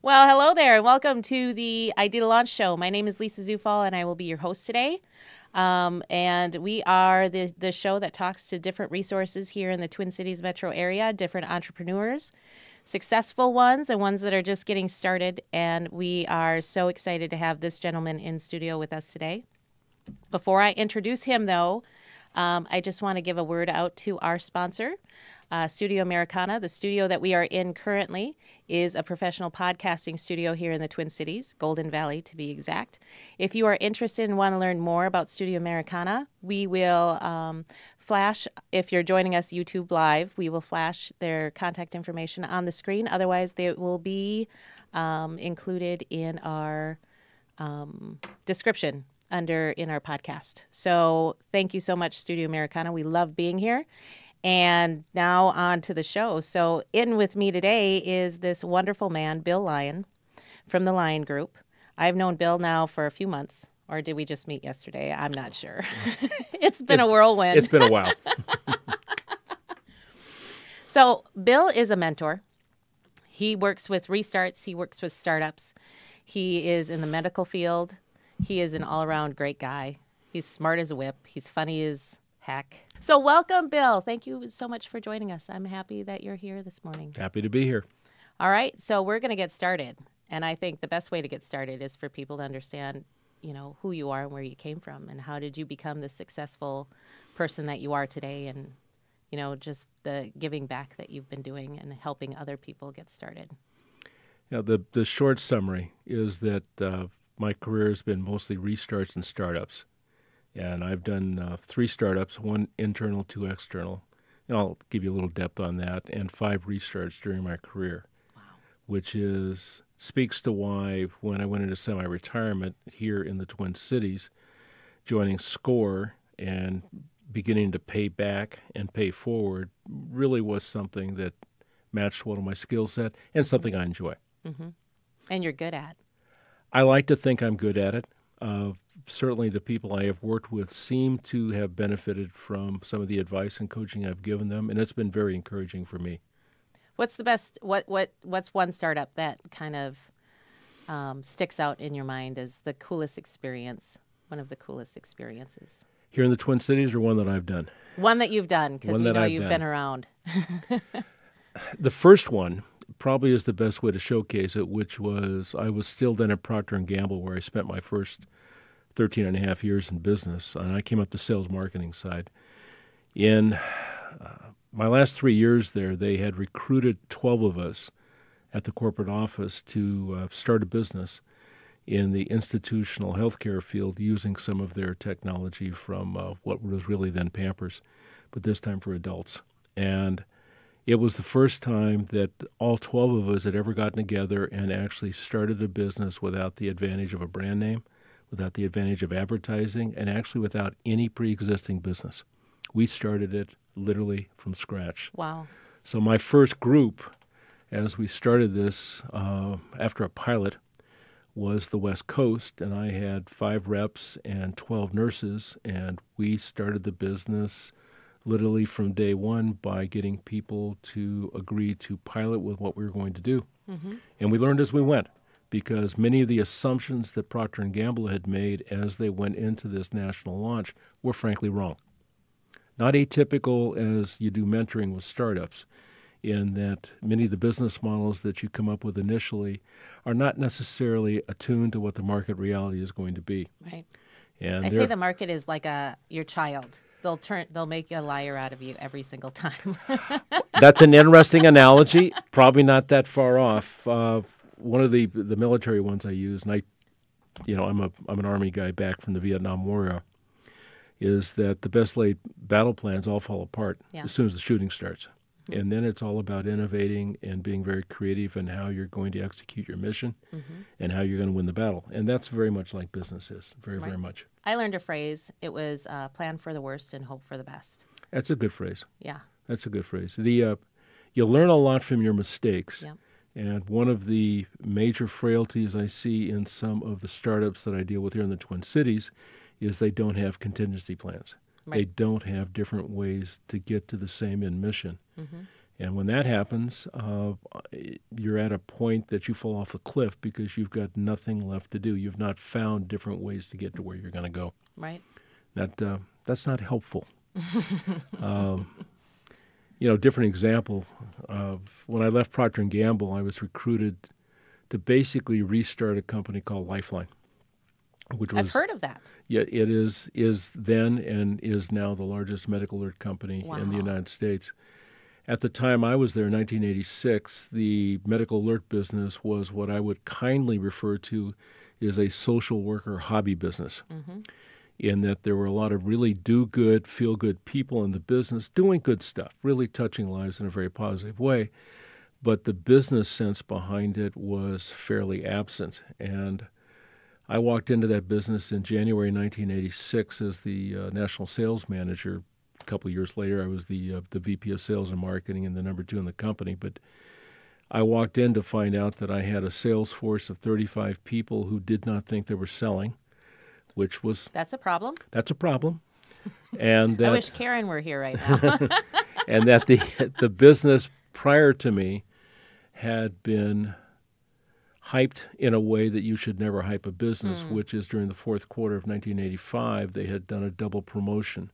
Well, hello there, and welcome to the Idea to Launch Show. My name is Lisa Zufall, and I will be your host today. And we are the show that talks to different resources here in the Twin Cities metro area, different entrepreneurs, successful ones and ones that are just getting started. And we are so excited to have this gentleman in studio with us today. Before I introduce him, though, I just want to give a word out to our sponsor, Studio Americana. The studio that we are in currently is a professional podcasting studio here in the Twin Cities, Golden Valley to be exact. If you are interested and want to learn more about Studio Americana, we will flash, if you're joining us YouTube Live, we will flash their contact information on the screen. Otherwise, they will be included in our description in our podcast. So thank you so much, Studio Americana. We love being here. And now on to the show. So in with me today is this wonderful man, Bill Lyon, from the Lyon Group. I've known Bill now for a few months, or did we just meet yesterday? I'm not sure. It's been a whirlwind. It's been a while. So Bill is a mentor. He works with restarts. He works with startups. He is in the medical field. He is an all-around great guy. He's smart as a whip. He's funny as heck. So welcome, Bill. Thank you so much for joining us. I'm happy that you're here this morning. Happy to be here. All right, so we're going to get started. And I think the best way to get started is for people to understand, who you are and where you came from and how did you become the successful person that you are today and, just the giving back that you've been doing and helping other people get started. The short summary is that my career has been mostly restarts and startups. And I've done 3 startups, 1 internal, 2 external. And I'll give you a little depth on that, and 5 restarts during my career. Wow. Which speaks to why when I went into semi-retirement here in the Twin Cities, joining SCORE and beginning to pay back and pay forward really was something that matched one of my skill set and something I enjoy. Mm-hmm. And you're good at. I like to think I'm good at it. Certainly the people I have worked with seem to have benefited from some of the advice and coaching I've given them, and it's been very encouraging for me. What's the best, what's one startup that kind of sticks out in your mind as the coolest experience, one of the coolest experiences? Here in the Twin Cities or one that I've done? One that you've done, because we know you've been around. The first one probably is the best way to showcase it, which was I was still then at Procter & Gamble, where I spent my first 13 and a half years in business, and I came up the sales marketing side. In my last 3 years there, they had recruited 12 of us at the corporate office to start a business in the institutional healthcare field using some of their technology from what was really then Pampers, but this time for adults. And it was the first time that all 12 of us had ever gotten together and actually started a business without the advantage of a brand name, without the advantage of advertising, and actually without any pre-existing business. We started it literally from scratch. Wow. So my first group, as we started this after a pilot, was the West Coast, and I had 5 reps and 12 nurses, and we started the business literally from day one by getting people to agree to pilot with what we were going to do. Mm-hmm. And we learned as we went, because many of the assumptions that Procter & Gamble had made as they went into this national launch were frankly wrong. Not atypical as you do mentoring with startups, in that many of the business models that you come up with initially are not necessarily attuned to what the market reality is going to be. Right. And I say the market is like your child. They'll make a liar out of you every single time. That's an interesting analogy. Probably not that far off. One of the military ones I use, and I'm an Army guy back from the Vietnam War era, is that the best laid battle plans all fall apart as soon as the shooting starts. Mm-hmm. And then it's all about innovating and being very creative in how you're going to execute your mission and how you're going to win the battle. And that's very much like business is, very much. I learned a phrase. It was plan for the worst and hope for the best. That's a good phrase. Yeah. That's a good phrase. You'll learn a lot from your mistakes. Yeah. And one of the major frailties I see in some of the startups that I deal with here in the Twin Cities is they don't have contingency plans. Right. They don't have different ways to get to the same end mission. Mm-hmm. And when that happens, you're at a point that you fall off the cliff because you've got nothing left to do. You've not found different ways to get to where you're going to go. Right. That's not helpful. Different example of when I left Procter & Gamble, I was recruited to basically restart a company called Lifeline, which was, I've heard of that. Yeah, it is then and is now the largest medical alert company in the United States. At the time I was there in 1986, the medical alert business was what I would kindly refer to as a social worker hobby business, in that there were a lot of really do-good, feel-good people in the business doing good stuff, really touching lives in a very positive way. But the business sense behind it was fairly absent. And I walked into that business in January 1986 as the national sales manager. A couple of years later, I was the VP of sales and marketing and the number 2 in the company. But I walked in to find out that I had a sales force of 35 people who did not think they were selling, which was... That's a problem. That's a problem. And that, I wish Karen were here right now. and that the business prior to me had been hyped in a way that you should never hype a business, which is during the fourth quarter of 1985, they had done a double promotion.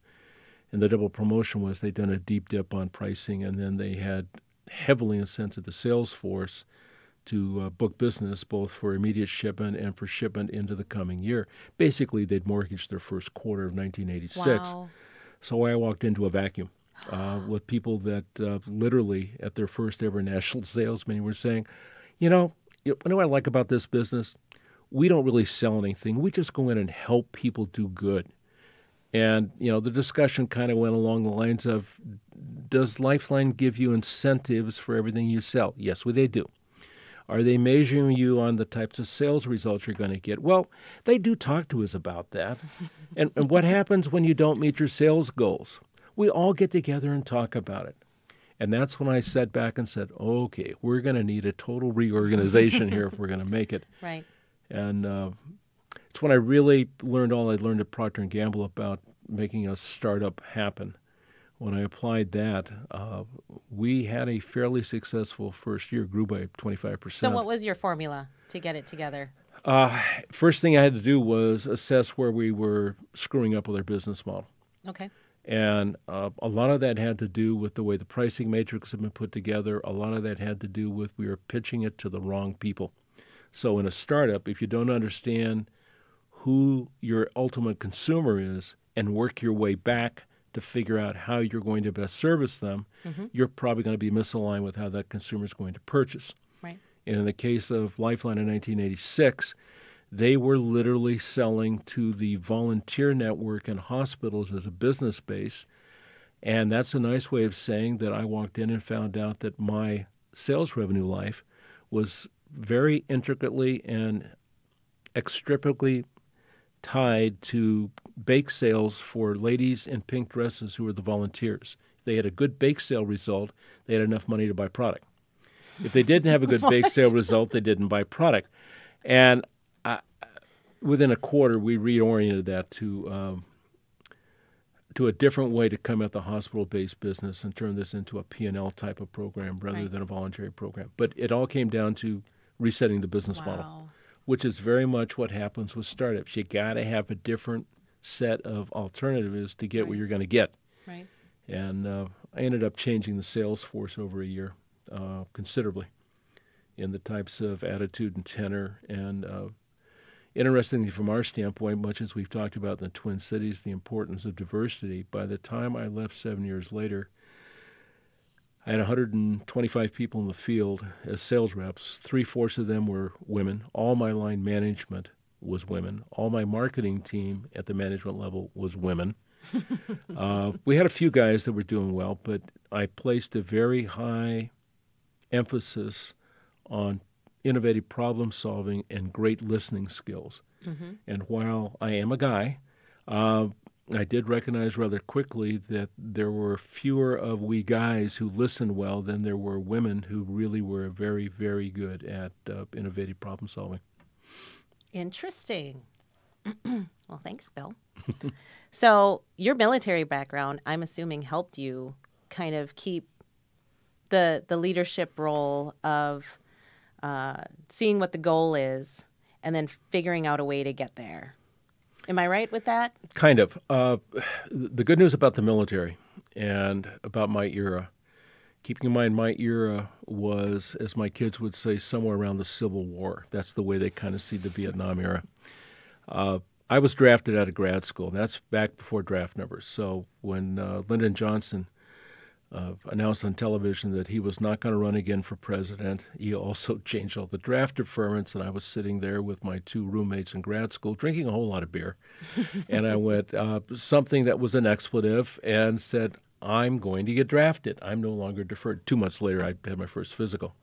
And the double promotion was they'd done a deep dip on pricing, and then they had heavily incented the sales force to book business both for immediate shipment and for shipment into the coming year. Basically, they'd mortgaged their first quarter of 1986. Wow. So I walked into a vacuum with people that literally at their first ever national sales meeting were saying, you know what I like about this business? We don't really sell anything. We just go in and help people do good. And, the discussion kind of went along the lines of, does Lifeline give you incentives for everything you sell? Yes, well, they do. Are they measuring you on the types of sales results you're going to get? Well, they do talk to us about that. And what happens when you don't meet your sales goals? We all get together and talk about it. And that's when I sat back and said, okay, we're going to need a total reorganization here if we're going to make it. Right. And it's when I really learned all I learned at Procter & Gamble about making a startup happen. When I applied that, we had a fairly successful first year, grew by 25%. So what was your formula to get it together? First thing I had to do was assess where we were screwing up with our business model. Okay. And a lot of that had to do with the way the pricing matrix had been put together. A lot of that had to do with we were pitching it to the wrong people. So in a startup, if you don't understand who your ultimate consumer is and work your way back to figure out how you're going to best service them, you're probably going to be misaligned with how that consumer is going to purchase. Right. And in the case of Lifeline in 1986, they were literally selling to the volunteer network and hospitals as a business base. And that's a nice way of saying that I walked in and found out that my sales revenue life was very intricately and extricately tied to bake sales for ladies in pink dresses who were the volunteers. If they had a good bake sale result, they had enough money to buy product. If they didn't have a good bake sale result, they didn't buy product. And within a quarter, we reoriented that to a different way to come at the hospital-based business and turn this into a P&L type of program rather than a voluntary program. But it all came down to resetting the business model, which is very much what happens with startups. You got to have a different set of alternatives to get what you're going to get. Right. And I ended up changing the sales force over a year considerably in the types of attitude and tenor. And interestingly, from our standpoint, much as we've talked about in the Twin Cities, the importance of diversity, by the time I left 7 years later, I had 125 people in the field as sales reps. 3/4 of them were women. All my line management was women. All my marketing team at the management level was women. We had a few guys that were doing well, but I placed a very high emphasis on innovative problem solving and great listening skills. And while I am a guy, I did recognize rather quickly that there were fewer of we guys who listened well than there were women who really were very, very good at innovative problem solving. Interesting. Well, thanks, Bill. So your military background, I'm assuming, helped you kind of keep the leadership role of seeing what the goal is and then figuring out a way to get there. Am I right with that? Kind of. The good news about the military and about my era, keeping in mind my era was, as my kids would say, somewhere around the Civil War. That's the way they kind of see the Vietnam era. I was drafted out of grad school. That's back before draft numbers. So when Lyndon Johnson announced on television that he was not going to run again for president, he also changed all the draft deferments, and I was sitting there with my two roommates in grad school drinking a whole lot of beer. And I went something that was an expletive and said, I'm going to get drafted. I'm no longer deferred. 2 months later, I had my first physical.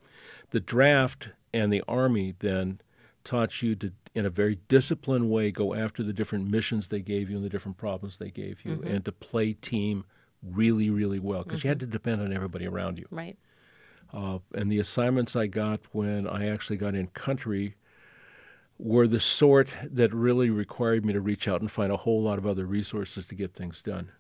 The draft and the Army then taught you to, in a very disciplined way, go after the different missions they gave you and the different problems they gave you, and to play team really, really well, because you had to depend on everybody around you. Right. And the assignments I got when I actually got in country were the sort that really required me to reach out and find a whole lot of other resources to get things done.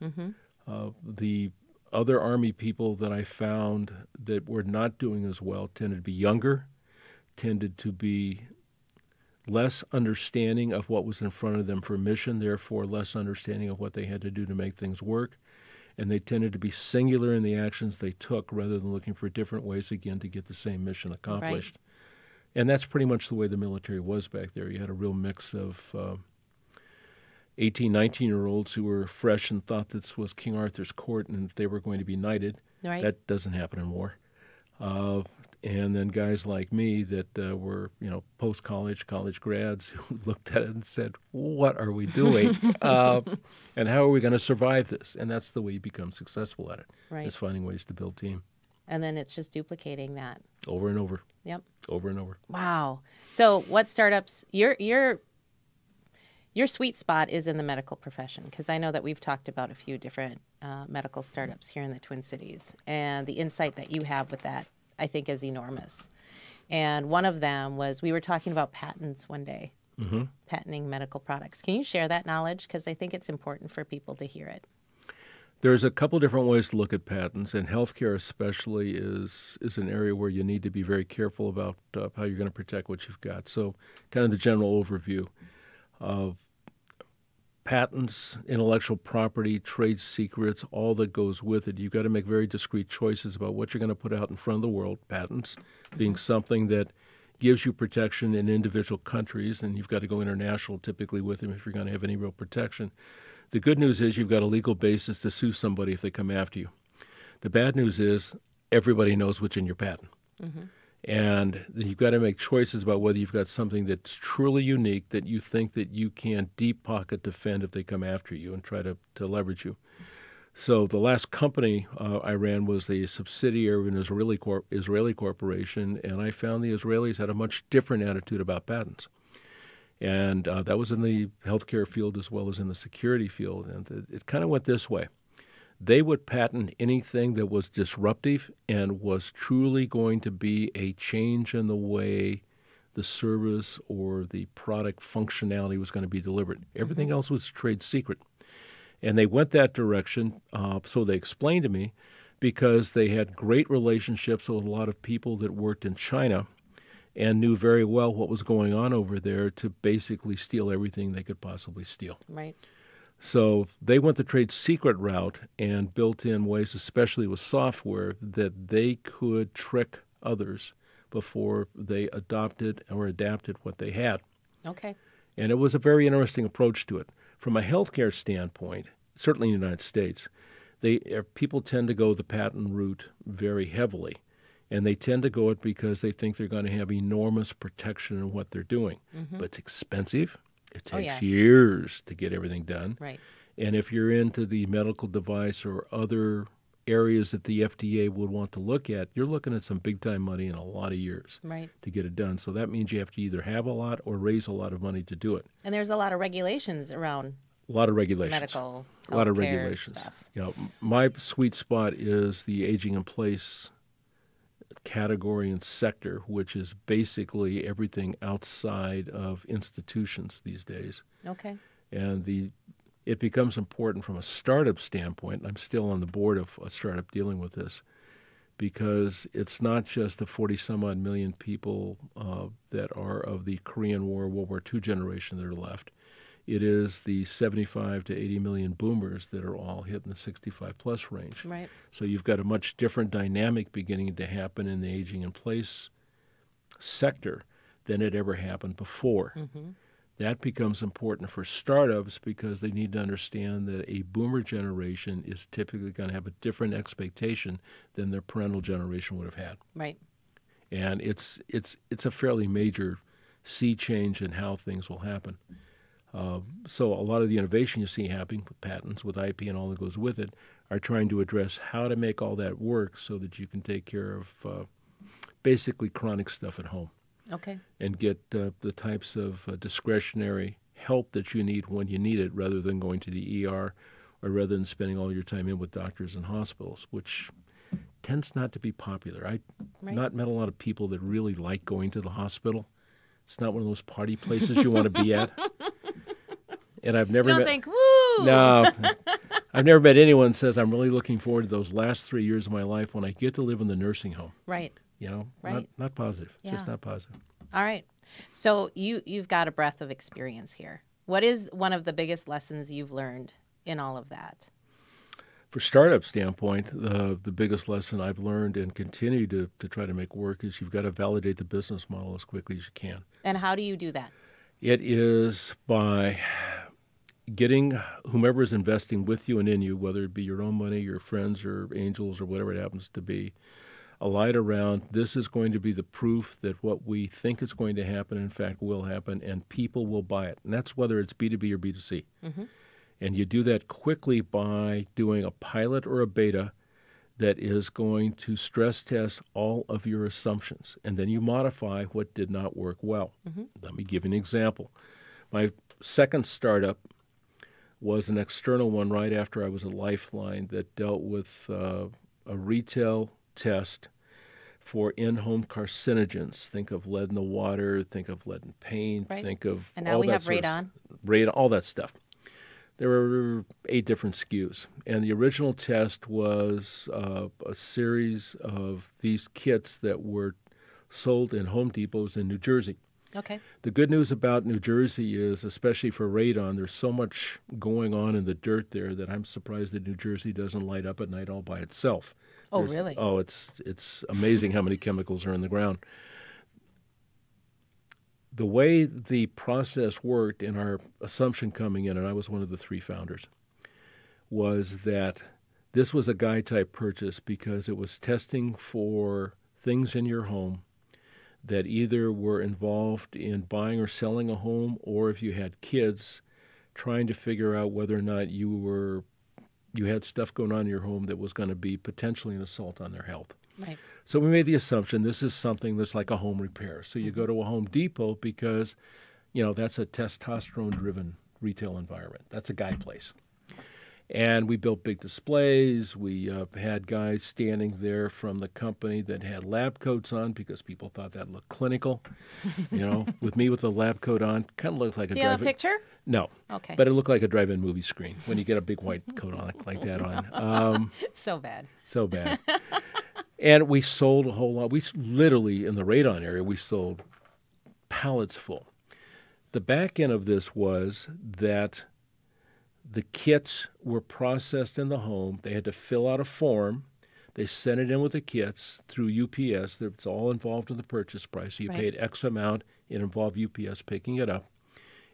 The other Army people that I found that were not doing as well tended to be younger, tended to be less understanding of what was in front of them for mission, therefore less understanding of what they had to do to make things work. And they tended to be singular in the actions they took rather than looking for different ways, again, to get the same mission accomplished. Right. And that's pretty much the way the military was back there. You had a real mix of 18, 19-year-olds who were fresh and thought this was King Arthur's court and they were going to be knighted. Right. That doesn't happen in war. And then guys like me that were, post-college, college grads who looked at it and said, what are we doing? And how are we going to survive this? And that's the way you become successful at it, right. is finding ways to build team. And then it's just duplicating that. Over and over. Yep. Over and over. Wow. So what startups, your sweet spot is in the medical profession, because I know that we've talked about a few different medical startups here in the Twin Cities, and the insight that you have with that, I think, is enormous. And one of them was, we were talking about patents one day, patenting medical products. Can you share that knowledge? Because I think it's important for people to hear it. There's a couple different ways to look at patents, and healthcare especially is an area where you need to be very careful about how you're going to protect what you've got. So kind of the general overview of patents, intellectual property, trade secrets, all that goes with it. You've got to make very discrete choices about what you're going to put out in front of the world. Patents being something that gives you protection in individual countries, and you've got to go international typically with them if you're going to have any real protection. The good news is you've got a legal basis to sue somebody if they come after you. The bad news is everybody knows what's in your patent. And you've got to make choices about whether you've got something that's truly unique that you think that you can deep pocket defend if they come after you and try to leverage you. So the last company I ran was a subsidiary of an Israeli corporation, and I found the Israelis had a much different attitude about patents. And that was in the healthcare field as well as in the security field. And it kind of went this way. They would patent anything that was disruptive and was truly going to be a change in the way the service or the product functionality was going to be delivered. Everything else was trade secret. And they went that direction, so they explained to me, because they had great relationships with a lot of people that worked in China and knew very well what was going on over there to basically steal everything they could possibly steal. Right. So they went the trade secret route and built in ways, especially with software, that they could trick others before they adopted or adapted what they had. Okay. And it was a very interesting approach to it. From a healthcare standpoint, certainly in the United States, people tend to go the patent route very heavily. And they tend to go it because they think they're going to have enormous protection in what they're doing. But it's expensive. It takes years to get everything done. Right. And if you're into the medical device or other areas that the FDA would want to look at, you're looking at some big-time money in a lot of years to get it done. So that means you have to either have a lot or raise a lot of money to do it. And there's a lot of regulations around a lot of regulations. Medical, a lot of regulations. Stuff. My sweet spot is the aging in place category and sector, which is basically everything outside of institutions these days. Okay. And it becomes important from a startup standpoint. I'm still on the board of a startup dealing with this, because it's not just the 40-some-odd million people that are of the Korean War, World War II generation that are left. It is the 75 to 80 million boomers that are all hit in the 65-plus range. Right. So you've got a much different dynamic beginning to happen in the aging-in-place sector than it ever happened before. Mm-hmm. That becomes important for startups because they need to understand that a boomer generation is typically going to have a different expectation than their parental generation would have had. Right. And it's a fairly major sea change in how things will happen. So a lot of the innovation you see happening with patents, with IP and all that goes with it, are trying to address how to make all that work so that you can take care of basically chronic stuff at home. Okay. And get the types of discretionary help that you need when you need it, rather than going to the ER or rather than spending all your time in with doctors and hospitals, which tends not to be popular. I've not met a lot of people that really like going to the hospital. It's not one of those party places you want to be at. And I've never think, woo! No. I've never met anyone that says, I'm really looking forward to those last 3 years of my life when I get to live in the nursing home. Right. You know, right. Not positive, Yeah. just not positive. All right. So you've got a breadth of experience here. What is one of the biggest lessons you've learned in all of that? For startup standpoint, the biggest lesson I've learned and continue to try to make work is you've got to validate the business model as quickly as you can. And how do you do that? It is by getting whomever is investing with you and in you, whether it be your own money, your friends or angels or whatever it happens to be, aligned around this is going to be the proof that what we think is going to happen, in fact, will happen, and people will buy it. And that's whether it's B2B or B2C. Mm-hmm. And you do that quickly by doing a pilot or a beta that is going to stress test all of your assumptions. And then you modify what did not work well. Mm-hmm. Let me give you an example. My second startup was an external one right after I was at Lifeline that dealt with a retail test for in-home carcinogens. Think of lead in the water, think of lead in paint, right. Think of and now all we that have sort radon. Radon, all that stuff. There were 8 different SKUs, and the original test was a series of these kits that were sold in Home Depots in New Jersey. Okay. The good news about New Jersey is, especially for radon, there's so much going on in the dirt there that I'm surprised that New Jersey doesn't light up at night all by itself. Oh, really? Oh, it's amazing how many chemicals are in the ground. The way the process worked in our assumption coming in, and I was one of the 3 founders, was that this was a guy-type purchase because it was testing for things in your home that either were involved in buying or selling a home, or if you had kids, trying to figure out whether or not you had stuff going on in your home that was going to be potentially an assault on their health. Right. So we made the assumption this is something that's like a home repair. So you go to a Home Depot because, that's a testosterone-driven retail environment. That's a guy place. And we built big displays. We had guys standing there from the company that had lab coats on because people thought that looked clinical. With me with the lab coat on, kind of looked like a Do you have a picture? No. Okay. But it looked like a drive-in movie screen when you get a big white coat on like that on. So bad. So bad. And we sold a whole lot. We literally, in the radon area, we sold pallets full. The back end of this was that the kits were processed in the home. They had to fill out a form. They sent it in with the kits through UPS. It's all involved in the purchase price. So you paid X amount. It involved UPS picking it up.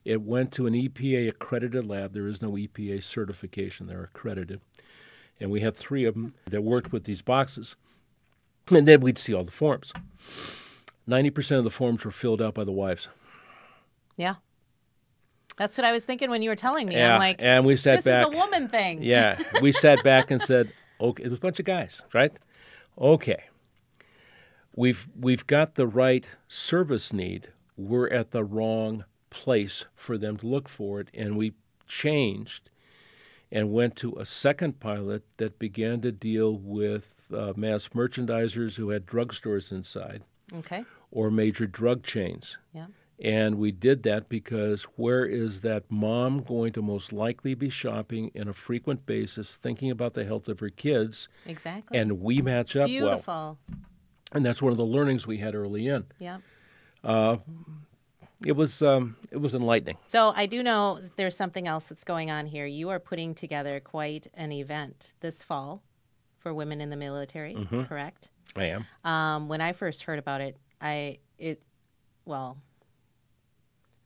It went to an EPA-accredited lab. There is no EPA certification. They're accredited. And we had 3 of them that worked with these boxes. And then we'd see all the forms. 90% of the forms were filled out by the wives. Yeah. That's what I was thinking when you were telling me. Yeah, I'm like, and we sat this back. is a woman thing. Yeah, we sat back and said, okay, it was a bunch of guys, right? Okay, we've got the right service need. We're at the wrong place for them to look for it, and we changed and went to a second pilot that began to deal with mass merchandisers who had drugstores inside. Okay. Or major drug chains. Yeah. And we did that because where is that mom going to most likely be shopping on a frequent basis, thinking about the health of her kids? Exactly. And we match up well. Beautiful. And that's one of the learnings we had early in. Yeah. It was enlightening. So I do know there's something else that's going on here. You are putting together quite an event this fall for women in the military, correct? I am. When I first heard about it,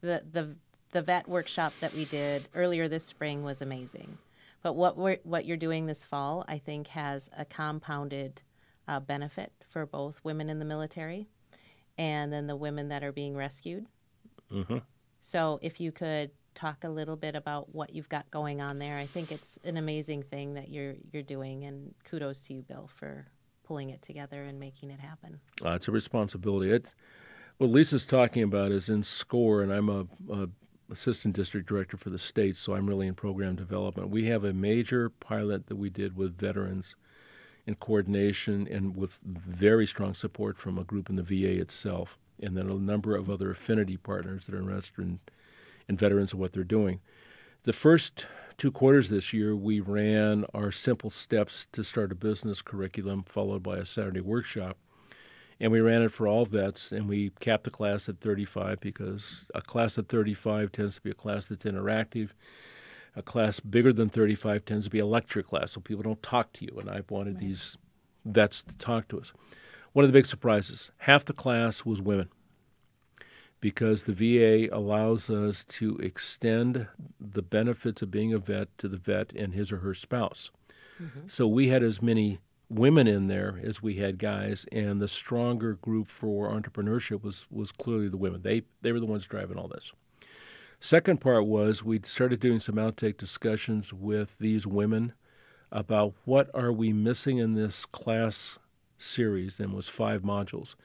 the vet workshop that we did earlier this spring was amazing. But what you're doing this fall, I think, has a compounded benefit for both women in the military and then the women that are being rescued. Mm-hmm. So if you could talk a little bit about what you've got going on there, I think it's an amazing thing that you're doing, and kudos to you, Bill, for pulling it together and making it happen. It's a responsibility. What Lisa's talking about is in SCORE, and I'm a assistant district director for the state, so I'm really in program development. We have a major pilot that we did with veterans in coordination and with very strong support from a group in the VA itself, and then a number of other affinity partners that are interested in veterans and what they're doing. The first 2 quarters this year, we ran our Simple Steps to Start a Business curriculum, followed by a Saturday workshop. And we ran it for all vets, and we capped the class at 35 because a class at 35 tends to be a class that's interactive. A class bigger than 35 tends to be a lecture class, so people don't talk to you, and I wanted these vets to talk to us. One of the big surprises, half the class was women because the VA allows us to extend the benefits of being a vet to the vet and his or her spouse. Mm-hmm. So we had as many women in there as we had guys, and the stronger group for entrepreneurship was clearly the women. They were the ones driving all this. Second part was we started doing some outtake discussions with these women about what are we missing in this class series, and it was 5 modules,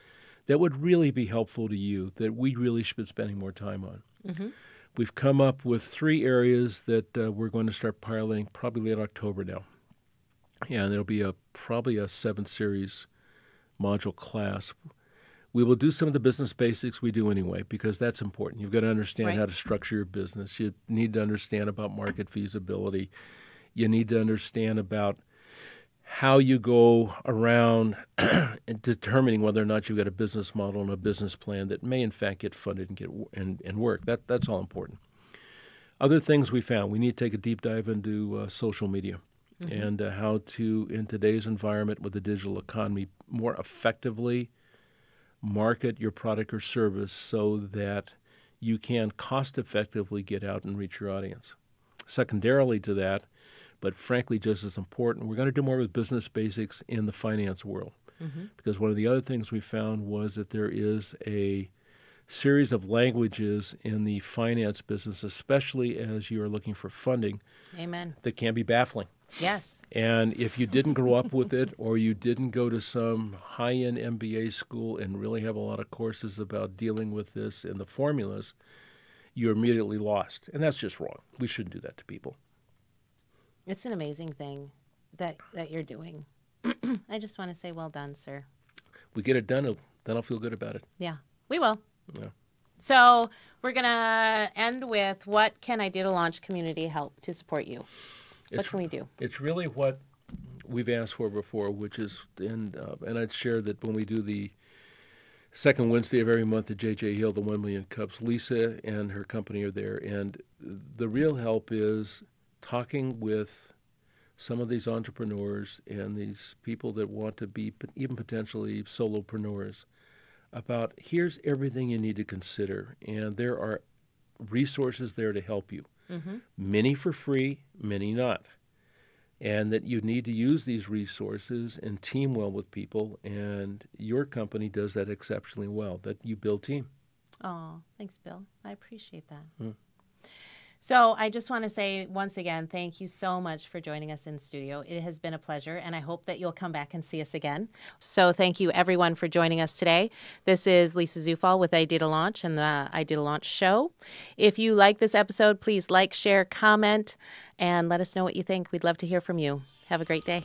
that would really be helpful to you, that we really should be spending more time on. Mm-hmm. We've come up with 3 areas that we're going to start piloting probably late October now. And there'll be probably a 7-series module class. We will do some of the business basics we do anyway, because that's important. You've got to understand how to structure your business. You need to understand about market feasibility. You need to understand about how you go around determining whether or not you've got a business model and a business plan that may in fact get funded and work. That's all important. Other things we found, we need to take a deep dive into social media. Mm-hmm. And how to, in today's environment with the digital economy, more effectively market your product or service so that you can cost-effectively get out and reach your audience. Secondarily to that, but frankly just as important, we're going to do more with business basics in the finance world. Mm-hmm. Because one of the other things we found was that there is a series of languages in the finance business, especially as you are looking for funding, Amen, that can be baffling. Yes. And if you didn't grow up with it, or you didn't go to some high-end MBA school and really have a lot of courses about dealing with this and the formulas, you're immediately lost. And that's just wrong. We shouldn't do that to people. It's an amazing thing that you're doing. I just want to say well done, sir. We get it done, then I'll feel good about it. Yeah, we will. Yeah. So we're going to end with, what can I do to launch community help to support you? What can we do? It's really what we've asked for before, which is, and I'd share that when we do the second Wednesday of every month at J.J. Hill, the 1 Million Cups, Lisa and her company are there. And the real help is talking with some of these entrepreneurs and these people that want to be even potentially solopreneurs about, here's everything you need to consider. And there are resources there to help you. Mm-hmm. Many for free, many not. And that you need to use these resources and team well with people, and your company does that exceptionally well, that you build team. Oh, thanks, Bill. I appreciate that. So I just want to say once again, thank you so much for joining us in studio. It has been a pleasure, and I hope that you'll come back and see us again. So thank you, everyone, for joining us today. This is Lisa Zufall with Idea to Launch and the Idea to Launch show. If you like this episode, please like, share, comment, and let us know what you think. We'd love to hear from you. Have a great day.